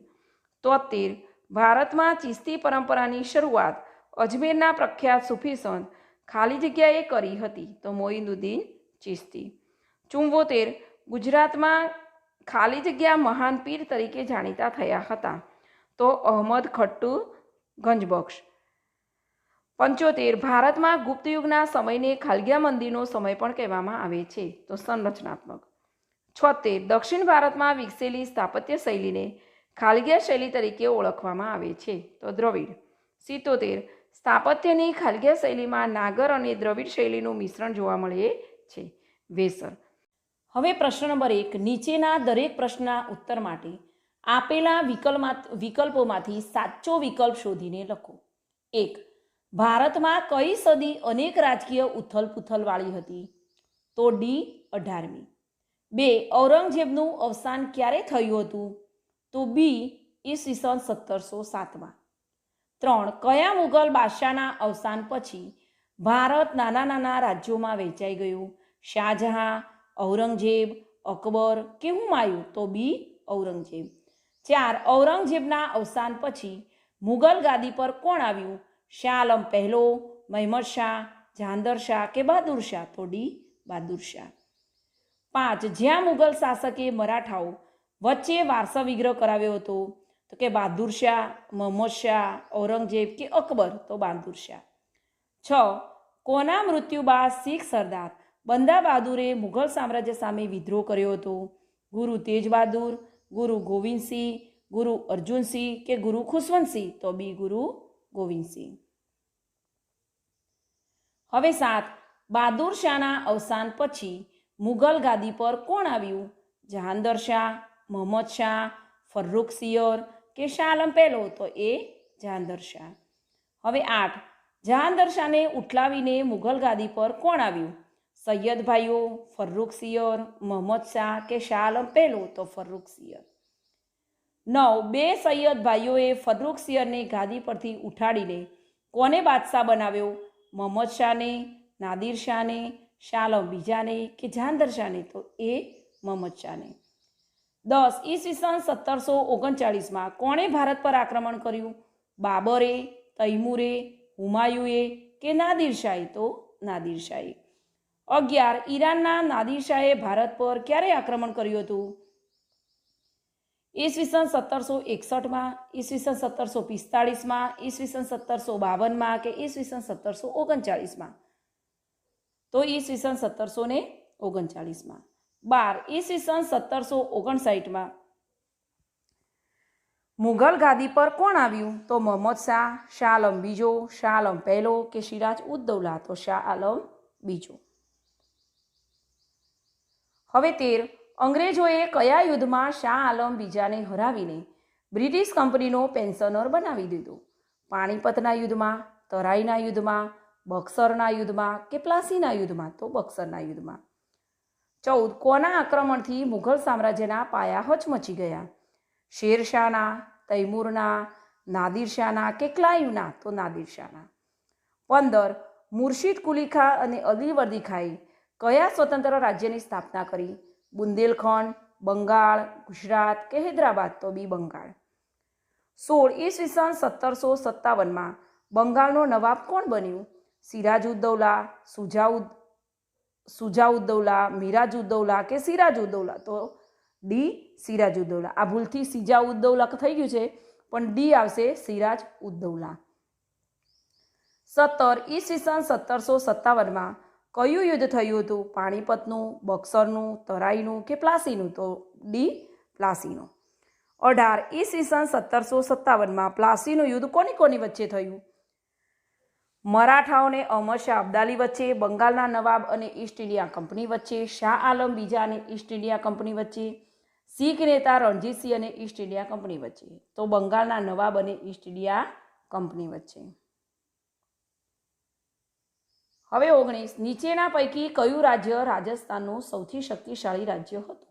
73 ભારતમાં ચિશ્તી પરંપરાની શરૂઆત અજમેરના પ્રખ્યાત સૂફી સંત ખાલી જગ્યાએ કરી હતી તો મોઇનુદ્દીન ચિશ્તી. 74 ગુજરાતમાં ખાલી જગ્યા મહાન પીર તરીકે જાણીતા થયા હતા તો અહમદ ખટ્ટુ ગંજબક્ષ. 75 ભારતમાં ગુપ્ત યુગના સમયને ખાલી જગ્યા મંદિરનો સમય પણ કહેવામાં આવે છે તો સંરચનાત્મક. 76 દક્ષિણ ભારતમાં વિકસેલી સ્થાપત્ય શૈલીને ખાલી જગ્યા શૈલી તરીકે ઓળખવામાં આવે છે તો દ્રવિડ. 77 સ્થાપત્યની ખાલી જગ્યા શૈલીમાં નાગર અને દ્રવિડ શૈલીનું મિશ્રણ જોવા મળે છે વેસર. હવે પ્રશ્ન નંબર 1 નીચેના દરેક પ્રશ્નના ઉત્તર માટે આપેલા વિકલ્પોમાંથી સાચો વિકલ્પ શોધીને લખો. 1 ભારતમાં કઈ સદી અનેક રાજકીય ઉથલપુથલવાળી હતી તો ડી 18મી. 2 ઔરંગઝેબનું અવસાન ક્યારે થયું હતું તો બી ઈસવીસન 1707માં. 3 કયા મુગલ બાદશાહના અવસાન પછી ભારત નાના નાના રાજ્યોમાં વહેંચાઈ ગયું શાહજહાં, ઔરંગઝેબ, અકબર કે હુમાયું તો બી ઔરંગઝેબ. 4 ઔરંગઝેબના અવસાન પછી મુગલ ગાદી પર કોણ આવ્યું શાહ આલમ પહેલો, મહેમદ શાહ, જહાંગીર શાહ કે બહાદુર શાહ તો ડી બહાદુર શાહ. 5 જ્યાં મુગલ શાસકે મરાઠાઓ વચ્ચે વારસા વિગ્રહ કરાવ્યો હતો તો કે બહાદુર શાહ, મહમ્મદ શાહ, ઔરંગઝેબ કે અકબર તો બહાદુર શાહ. 6 કોના મૃત્યુ બાદ શીખ સરદાર બંદા બહાદુરે મુઘલ સામ્રાજ્ય સામે વિદ્રોહ કર્યો હતો ગુરુ તેજ બહાદુર, ગુરુ ગોવિંદસિંહ, ગુરુ અર્જુનસિંહ કે ગુરુ ખુશવંતસિંહ તો બી ગુરુ ગોવિંદસિંહ. હવે 7 બહાદુર શાહના અવસાન પછી મુગલ ગાદી પર કોણ આવ્યું જહાંગીર શાહ, મહમ્મદ શાહ, ફર્રુખ સિયર કે શાહ આલમ પહેલો? તો એ જહાંગીર શાહ. હવે 8, જહાંગીર શાહને ઉઠલાવીને મુઘલ ગાદી પર કોણ આવ્યું? સૈયદ ભાઈઓ, ફર્રુખસિયર, મોહમ્મદ શાહ કે શાહ આલમ પહેલો? તો ફર્રુખસિયર. 9, બે સૈયદ ભાઈઓએ ફર્રુખસિયરને ગાદી પરથી ઉઠાડીને કોને બાદશાહ બનાવ્યો? મોહમ્મદ શાહને, નાદિર શાહને, શાહ આલમ બીજાને કે જહાંગીર શાહને? તો એ મોહમ્મદ શાહને. 10, ઈસવીસન 1739માં કોણે ભારત પર આક્રમણ કર્યું? બાબરે, તૈમૂરે, હુમાયુએ કે નાદિર શાહે? તો નાદિર શાહે. 11, ઈરાનના નાદિર શાહે ભારત પર ક્યારે આક્રમણ કર્યું હતું? ઈસવીસન 1761માં, ઈસવીસન 1745માં, ઈસવીસન 1752માં કે ઈસવીસન 1739માં? તો ઈસવીસન 1739માં. 12, ઈસવીસન 1759માં મુઘલ ગાદી પર કોણ આવ્યું? તો મોહમ્મદ શાહ, શાહ આલમ બીજો, શાહ આલમ પહેલો કે સિરાજ ઉદ દૌલા? તો શાહ આલમ બીજો. હવે 13, અંગ્રેજોએ કયા યુદ્ધમાં શાહ આલમ બીજાને હરાવીને બ્રિટિશ કંપનીનો પેન્શનર બનાવી દીધો? પાણીપતના યુદ્ધમાં, તરાઈના યુદ્ધમાં, બક્સરના યુદ્ધમાં કે પ્લાસીના યુદ્ધમાં? તો બક્સરના યુદ્ધમાં. 14, કોના આક્રમણથી મુઘલ સામ્રાજ્યના પાયા હચમચી ગયા? શેરશાહના, તૈમૂરના, નાદિર શાહના કે ક્લાઈવના? તો નાદિર શાહના. 15, મુર્શિદ કુલી ખાં અને અલી વર્દી ખાંએ કયા સ્વતંત્ર રાજ્યની સ્થાપના કરી? બુંદેલખંડ, બંગાળ, ગુજરાત કે હૈદરાબાદ? તો બી બંગાળ. 16, ઈસવીસન 1757માં બંગાળનો નવાબ કોણ બન્યું? સિરાજ ઉદ દૌલા, સુજા ઉદ દૌલા, મિરાજ ઉદ દૌલા કે સિરાજ ઉદ દૌલા? તો ડી સિરાજ ઉદ દૌલા. આ ભૂલથી સિજા ઉદ દૌલા થઈ ગયું છે, પણ ડી આવશે સિરાજ ઉદ દૌલા. 17, ઈસવીસન 1757માં કયું યુદ્ધ થયું હતું? પાણીપતનું, બક્સરનું, તરાઈનું કે પ્લાસીનું? તો ડી પ્લાસીનું. 18, ઈસવીસન 1757માં પ્લાસીનું યુદ્ધ કોની કોની વચ્ચે થયું? મરાઠાઓને અહમદ શાહ અબ્દાલી વચ્ચે, બંગાળના નવાબ અને ઈસ્ટ ઇન્ડિયા કંપની વચ્ચે, શાહ આલમ બીજા અને ઈસ્ટ ઇન્ડિયા કંપની વચ્ચે, શીખ નેતા રણજીતસિંહ અને ઈસ્ટ ઇન્ડિયા કંપની વચ્ચે? તો બંગાળના નવાબ અને ઈસ્ટ ઇન્ડિયા કંપની વચ્ચે. હવે 19, નીચેના પૈકી કયું રાજ્ય રાજસ્થાનનું સૌથી શક્તિશાળી રાજ્ય હતું?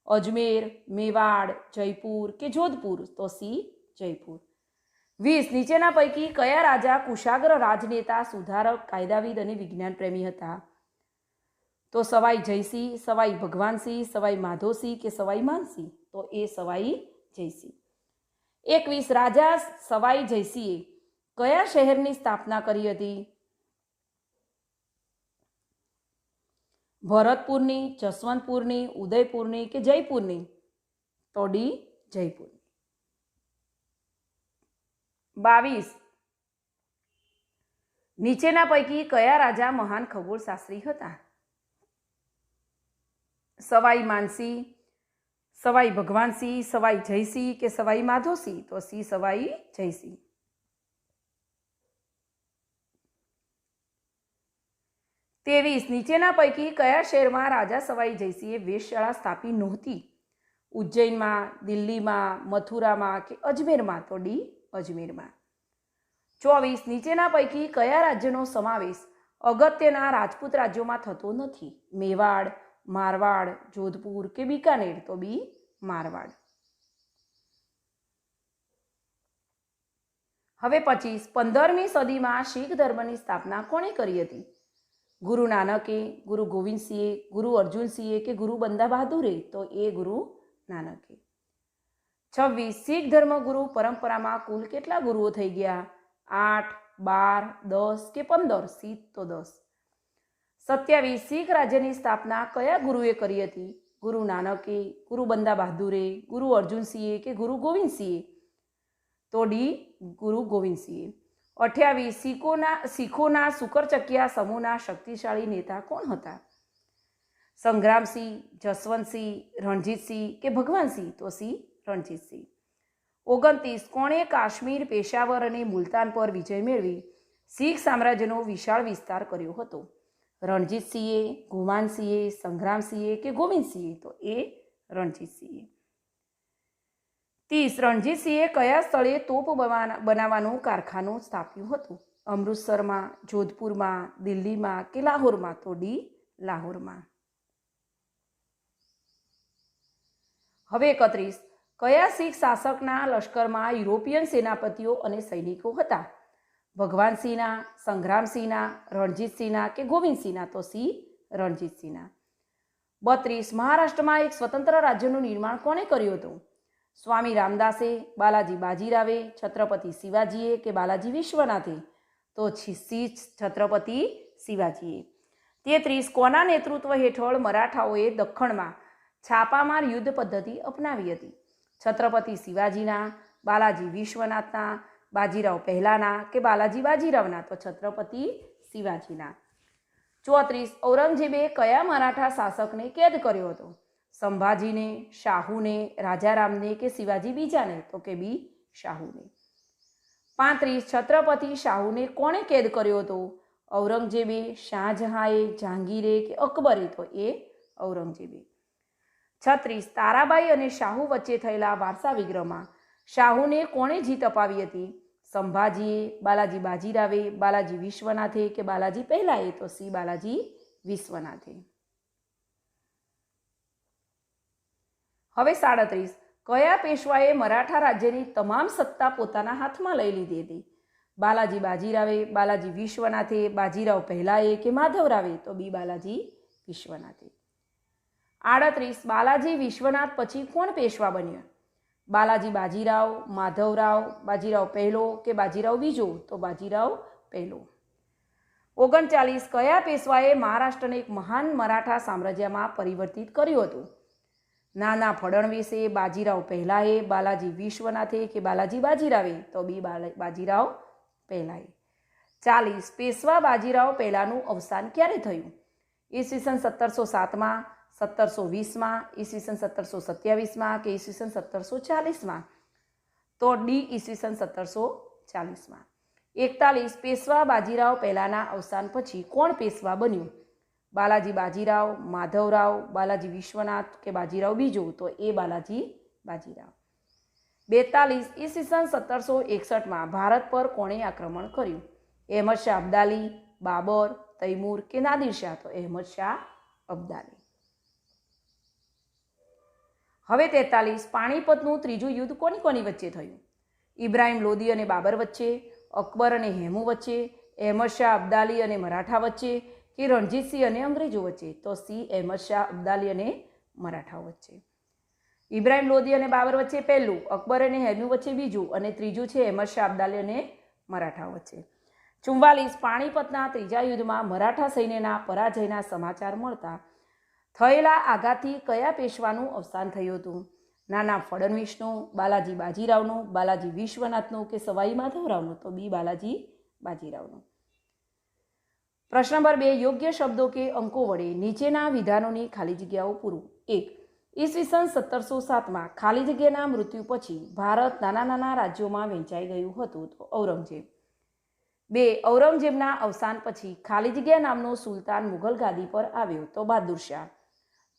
અજમેર, મેવાડ, જયપુર કે જોધપુર? તો સી જયપુર. 20, નીચેના પૈકી કયા રાજા કુશાગ્ર રાજનેતા, સુધારક, કાયદાવિદ અને વિજ્ઞાન પ્રેમી હતા? તો સવાઈ જયસિંહ, સવાઈ ભગવાનસિંહ, સવાઈ માધોસિંહ કે સવાઈ માનસિંહ? તો એ સવાઈ જયસિંહ. 21, રાજા સવાઈ જયસિંહે કયા શહેરની સ્થાપના કરી હતી? ભરતપુરની, જસવંતપુરની, ઉદયપુરની કે જયપુરની? તો ડી જયપુરની. 22, નીચેના પૈકી કયા રાજા મહાન ખગોળશાસ્ત્રી હતા? સવાઈ માનસિંહ, સવાઈ ભગવાનસિંહ, સવાઈ જયસિંહ કે સવાઈ માધોસિંહ? તો સી સવાઈ જયસિંહ. 23, નીચેના પૈકી કયા શહેરમાં રાજા સવાઈ જયસિંહે વેધશાળા સ્થાપી નહોતી? ઉજ્જૈનમાં, દિલ્હીમાં, મથુરામાં કે અજમેરમાં? તો ડી અજમેરમાં. 24, નીચેના પૈકી કયા રાજ્યનો સમાવેશ અગત્યના રાજપૂત રાજ્યોમાં થતો નથી? મેવાડ, મારવાડ, જોધપુર કે બિકાનેર? તો બી મારવાડ. હવે 25, 15મી સદીમાં શીખ ધર્મની સ્થાપના કોણે કરી હતી? ગુરુ નાનકે, ગુરુ ગોવિંદસિંહે, ગુરુ અર્જુનસિંહે કે ગુરુ બંદા બહાદુરે? તો એ ગુરુ નાનકે. 26, શીખ ધર્મ ગુરુ પરંપરામાં કુલ કેટલા ગુરુઓ થઈ ગયા? 8, 12, 10 કે 15? સી તો 10. 27, શીખ રાજ્યની સ્થાપના કયા ગુરુએ કરી હતી? ગુરુ નાનકે, ગુરુ બંદા બહાદુરે, ગુરુ અર્જુનસિંહે કે ગુરુ ગોવિંદસિંહે? તો ડી ગુરુ ગોવિંદસિંહે. 28, શીખોના શુકરચકિયા સમૂહના શક્તિશાળી નેતા કોણ હતા? સંગ્રામસિંહ, જસવંતસિંહ, રણજીતસિંહ કે ભગવાનસિંહ? તો સી રણજીતસિંહ. 29, કોણે કાશ્મીર, પેશાવર અને મુલતાન પર વિજય મેળવી શીખ સામ્રાજ્યનો વિશાળ વિસ્તાર કર્યો હતો? રણજીતસિંહે, ગુમાનસિંહે, સંગ્રામસિંહે કે ગોવિંદસિંહે? તો એ રણજીતસિંહે. 30 રણજીતસિંહે કયા સ્થળે તોપ બનાવવાનું કારખાનું સ્થાપ્યું હતું? અમૃતસરમાં, જોધપુરમાં, દિલ્હીમાં કે લાહોરમાં? તો ડી લાહોરમાં. હવે 31 કયા શીખ શાસકના લશ્કરમાં યુરોપિયન સેનાપતિઓ અને સૈનિકો હતા? ભગવાનસિંહના, સંગ્રામસિંહના, રણજીતસિંહના કે ગોવિંદસિંહના? તો સી રણજીતસિંહના. 32 મહારાષ્ટ્રમાં એક સ્વતંત્ર રાજ્યનું નિર્માણ કોણે કર્યું હતું? સ્વામી રામદાસે, બાલાજી બાજીરાવે, છત્રપતિ શિવાજીએ કે બાલાજી વિશ્વનાથે? તો છત્રપતિ શિવાજીએ. 33 કોના નેતૃત્વ હેઠળ મરાઠાઓએ દખ્ખણમાં છાપામાર યુદ્ધ પદ્ધતિ અપનાવી હતી? છત્રપતિ શિવાજીના, બાલાજી વિશ્વનાથના, બાજીરાવ પહેલાના કે બાલાજી બાજીરાવના? તો છત્રપતિ શિવાજીના. 34 ઔરંગઝેબે કયા મરાઠા શાસકને કેદ કર્યો હતો? સંભાજીને, શાહુને, રાજારામને કે શિવાજી બીજાને? તો કે બી શાહુને. 35 છત્રપતિ શાહુને કોણે કેદ કર્યો હતો? ઔરંગઝેબે, શાહજહાંએ, જહાંગીરે કે અકબરે? તો એ ઔરંગઝેબે. 36 તારાબાઈ અને શાહુ વચ્ચે થયેલા વારસા વિગ્રહમાં શાહુને કોણે જીત અપાવી હતી? સંભાજીએ, બાલાજી બાજીરાવે, બાલાજી વિશ્વનાથે કે બાલાજી પહેલાએ? તો સી બાલાજી વિશ્વનાથે. હવે 37 કયા પેશવાએ મરાઠા રાજ્યની તમામ સત્તા પોતાના હાથમાં લઈ લીધી હતી? બાલાજી બાજીરાવે, બાલાજી વિશ્વનાથે, બાજીરાવ પહેલાએ કે માધવરાવે? તો બી બાલાજી વિશ્વનાથે. 38 બાલાજી વિશ્વનાથ પછી કોણ પેશવા બન્યા? બાલાજી બાજીરાવ, માધવરાવ, બાજીરાવ પહેલો કે બાજીરાવ બીજો? તો બાજીરાવ પહેલો. 39 કયા પેશવાએ મહારાષ્ટ્રને એક મહાન મરાઠા સામ્રાજ્યમાં પરિવર્તિત કર્યું હતું? નાના ફડણવીસે, બાજીરાવ પહેલાએ, બાલાજી વિશ્વનાથે કે બાલાજી બાજીરાવે? તો બી બાજીરાવ પહેલાએ. 40 પેશવા બાજીરાવ પહેલાનું અવસાન ક્યારે થયું? ઈસવીસન 1707માં, 1720માં, ઈસવીસન 1727માં કે ઈસવીસન 1740માં? તો ડી ઈસવીસન 1740માં. 41 પેશવા બાજીરાવ પહેલાના અવસાન પછી કોણ પેશવા બન્યું? બાલાજી બાજીરાવ, માધવરાવ, બાલાજી વિશ્વનાથ કે બાજીરાવ બીજો? તો એ બાલાજી બાજીરાવ. 42 ઈસવીસન 1761માં ભારત પર કોણે આક્રમણ કર્યું? અહેમદ શાહ અબ્દાલી, બાબર, તૈમૂર કે નાદિર શાહ? તો અહેમદ શાહ અબ્દાલી. હવે 43 પાણીપતનું ત્રીજું યુદ્ધ કોની કોની વચ્ચે થયું? ઇબ્રાહિમ લોદી અને બાબર વચ્ચે, અકબર અને હેમુ વચ્ચે, અહેમદ શાહ અબ્દાલી અને મરાઠા વચ્ચે કે રણજીતસિંહ અને અંગ્રેજો વચ્ચે? તો સી અહેમદ શાહ અબ્દાલી અને મરાઠાઓ વચ્ચે. ઇબ્રાહિમ લોદી અને બાબર વચ્ચે પહેલું, અકબર અને હેમુ વચ્ચે બીજું અને ત્રીજું છે અહેમદ શાહ અબ્દાલી અને મરાઠાઓ વચ્ચે. 44 પાણીપતના ત્રીજા યુદ્ધમાં મરાઠા સૈન્યના પરાજયના સમાચાર મળતા થયેલા આઘાતથી કયા પેશવાનું અવસાન થયું હતું? નાના ફડણવીસનું, બાલાજી બાજીરાવનું, બાલાજી વિશ્વનાથનું કે સવાઈ માધવરાવનું? તો બી બાલાજી બાજીરાવનું. પ્રશ્ન નંબર 2 યોગ્ય શબ્દો કે અંકો વડે નીચેના વિધાનોની ખાલી જગ્યાઓ પૂરું. 1 ઈસવીસન 1707માં ખાલી જગ્યાના મૃત્યુ પછી ભારત નાના નાના રાજ્યોમાં વહેંચાઈ ગયું હતું? તો ઔરંગઝેબ. 2 ઔરંગઝેબના અવસાન પછી ખાલી જગ્યા નામનો સુલતાન મુઘલ ગાદી પર આવ્યો? તો બહાદુર શાહ.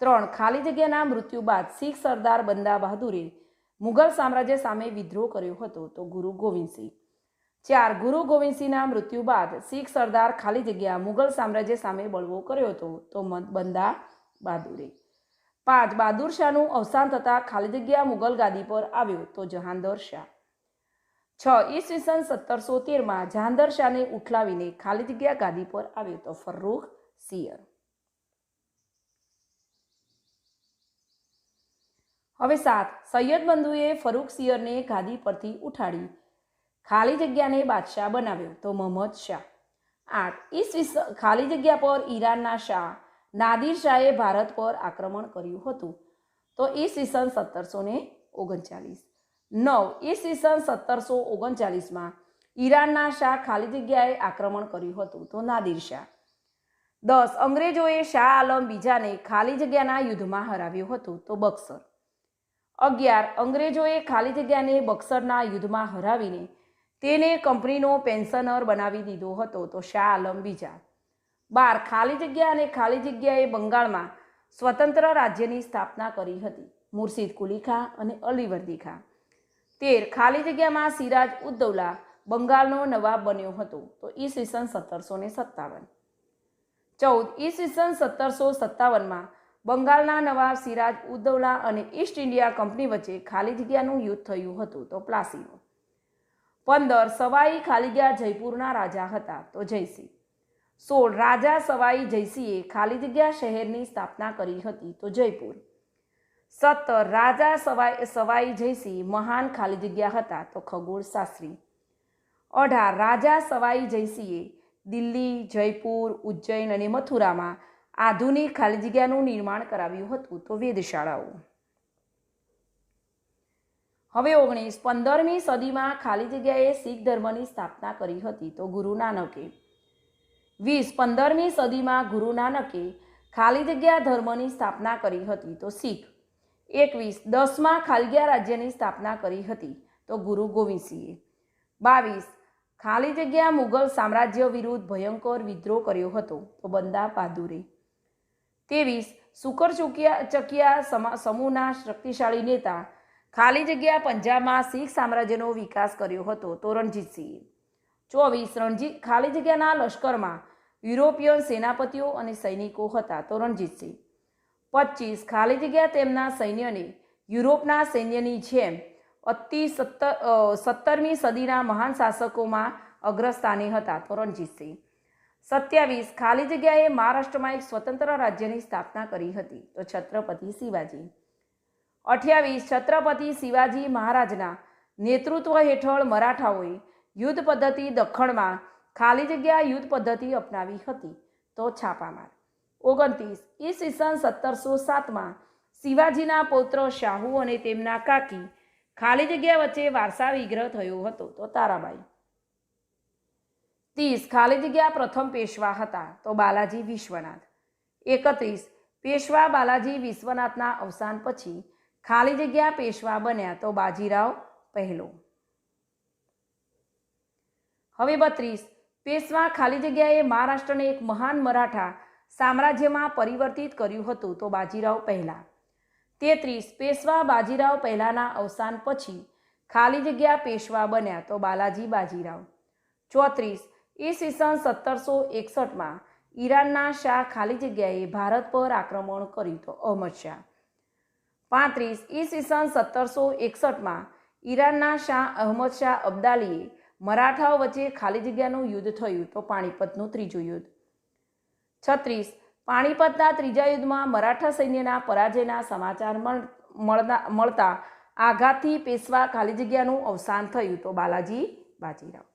3 ખાલી જગ્યાના મૃત્યુ બાદ શીખ સરદાર બંદા બહાદુરે મુઘલ સામ્રાજ્ય સામે વિદ્રોહ કર્યો હતો? તો ગુરુ ગોવિંદસિંહ. 4 ગુરુ ગોવિંદસિંહના મૃત્યુ બાદ શીખ સરદાર ખાલી જગ્યા મુઘલ સામ્રાજ્ય સામે બળવો કર્યો હતો? તો બંદા બહાદુરે. 5 બહાદુર શાહનું અવસાન થતાં ખાલી જગ્યા મુઘલ ગાદી પર આવ્યો? તો જહાંદર શાહ. 6 ઈસવીસન 1713માં જહાંદર શાહને ઉઠલાવીને ખાલી જગ્યા ગાદી પર આવ્યો? તો ફર્રુખ સિયર. હવે 7 સૈયદ બંધુએ ફર્રુખ સિયરને ગાદી પરથી ઉઠાડી ખાલી જગ્યાને બાદશાહ બનાવ્યો? તો મહમ્મદ શાહ. 8 ઈસવીસન ખાલી જગ્યા પર ઈરાનના શાહ નાદિર શાહે ભારત પર આક્રમણ કર્યું હતું? તો ઈસવીસન 1739. 9 ઈસવીસન 1739માં ઈરાનના શાહ ખાલી જગ્યાએ આક્રમણ કર્યું હતું? તો નાદિર શાહ. 10 અંગ્રેજોએ શાહ આલમ બીજાને ખાલી જગ્યાના યુદ્ધમાં હરાવ્યો હતો? તો બક્સર. 11 અંગ્રેજોએ ખાલી જગ્યાને બક્સરના યુદ્ધમાં હરાવીને તેને કંપનીનો પેન્શનર બનાવી દીધો હતો? તો શાહ આલમ બીજા. 12 ખાલી જગ્યા અને ખાલી જગ્યાએ બંગાળમાં સ્વતંત્ર રાજ્યની સ્થાપના કરી હતી? મુર્શિદ કુલી ખાં અને અલી વર્દી ખાં. 13 ખાલી જગ્યામાં સિરાજ ઉદ્દૌલા બંગાળનો નવાબ બન્યો હતો તો ઈસવીસન 1757. 14 ઈસવીસન 1757માં બંગાળના નવાબ સિરાજ ઉદ્દૌલા અને ઈસ્ટ ઇન્ડિયા કંપની વચ્ચે ખાલી જગ્યાનું યુદ્ધ થયું હતું તો પ્લાસીનો. 15 સવાઈ ખાલી જગ્યા જયપુરના રાજા હતા તો જયસિંહ. 16 રાજા સવાઈ જયસિંહે ખાલી જગ્યા શહેરની સ્થાપના કરી હતી તો જયપુર. 17 રાજા સવાઈ જયસિંહ મહાન ખાલી જગ્યા હતા તો ખગોળ શાસ્ત્રી. 18 રાજા સવાઈ જયસિંહે દિલ્હી, જયપુર, ઉજ્જૈન અને મથુરામાં આધુનિક ખાલી જગ્યાનું નિર્માણ કરાવ્યું હતું તો વેધશાળાઓ. હવે 19 15મી સદીમાં ખાલી જગ્યાએ શીખ ધર્મની સ્થાપના કરી હતી તો ગુરુ નાનકે. 20 15મી સદીમાં ગુરુ નાનકે ખાલી જગ્યા ધર્મની સ્થાપના કરી હતી તો શીખ. 21 10માં ખાલી જગ્યા રાજ્યની સ્થાપના કરી હતી તો ગુરુ ગોવિંદસિંહે. 22 ખાલી જગ્યા મુગલ સામ્રાજ્ય વિરુદ્ધ ભયંકર વિદ્રોહ કર્યો હતો તો બંદા બહાદુરે. 23 સુકરચકિયા સમૂહના શક્તિશાળી નેતા ખાલી જગ્યા પંજાબમાં શીખ સામ્રાજ્યનો વિકાસ કર્યો હતો તો રણજીતસિંહે. 24 ખાલી જગ્યાના લશ્કરમાં યુરોપિયન સેનાપતિઓ અને સૈનિકો હતા તો રણજીતસિંહ. 25 ખાલી જગ્યા તેમના સૈન્યને યુરોપના સૈન્યની જેમ 17મી સદીના મહાન શાસકોમાં અગ્રસ્થાને હતા તો રણજીતસિંહ. 27 ખાલી જગ્યાએ મહારાષ્ટ્રમાં એક સ્વતંત્ર રાજ્યની સ્થાપના કરી હતી તો છત્રપતિ શિવાજી. 28 છત્રપતિ શિવાજી મહારાજના નેતૃત્વ હેઠળ મરાઠાઓએ યુદ્ધ પદ્ધતિ દખ્ખણમાં ખાલી જગ્યા યુદ્ધ પદ્ધતિ અપનાવી હતી તો છાપામાર. 29 ઈસવીસન 1707માં શિવાજીના પૌત્ર શાહુ અને તેમના કાકી ખાલી જગ્યા વચ્ચે વારસા વિગ્રહ થયો હતો તો તારાબાઈ. 30 ખાલી જગ્યા પ્રથમ પેશવા હતા તો બાલાજી વિશ્વનાથ. 31 પેશવા બાલાજી વિશ્વનાથના અવસાન પછી ખાલી જગ્યા પેશવા બન્યા તો બાજીરાવ પહેલો. હવે 32 પેશવા ખાલી જગ્યાએ મહારાષ્ટ્રને એક મહાન મરાઠા સામ્રાજ્યમાં પરિવર્તિત કર્યું હતું તો બાજીરાવ પહેલા. 33 પેશવા બાજીરાવ પહેલાના અવસાન પછી ખાલી જગ્યા પેશવા બન્યા તો બાલાજી બાજીરાવ. 34 ઈસવીસન 1761માં ઈરાનના શાહ ખાલી જગ્યાએ ભારત પર આક્રમણ કર્યું તો અહમદ શાહ. 35 ઈસવીસન 1761માં ઈરાનના શાહ અહમદ શાહ અબ્દાલીએ મરાઠાઓ વચ્ચે ખાલી જગ્યાનું યુદ્ધ થયું તો પાણીપતનું ત્રીજું યુદ્ધ. 36 પાણીપતના ત્રીજા યુદ્ધમાં મરાઠા સૈન્યના પરાજયના સમાચાર મળતા આઘાતથી પેશવા ખાલી જગ્યાનું અવસાન થયું તો બાલાજી બાજીરાવ.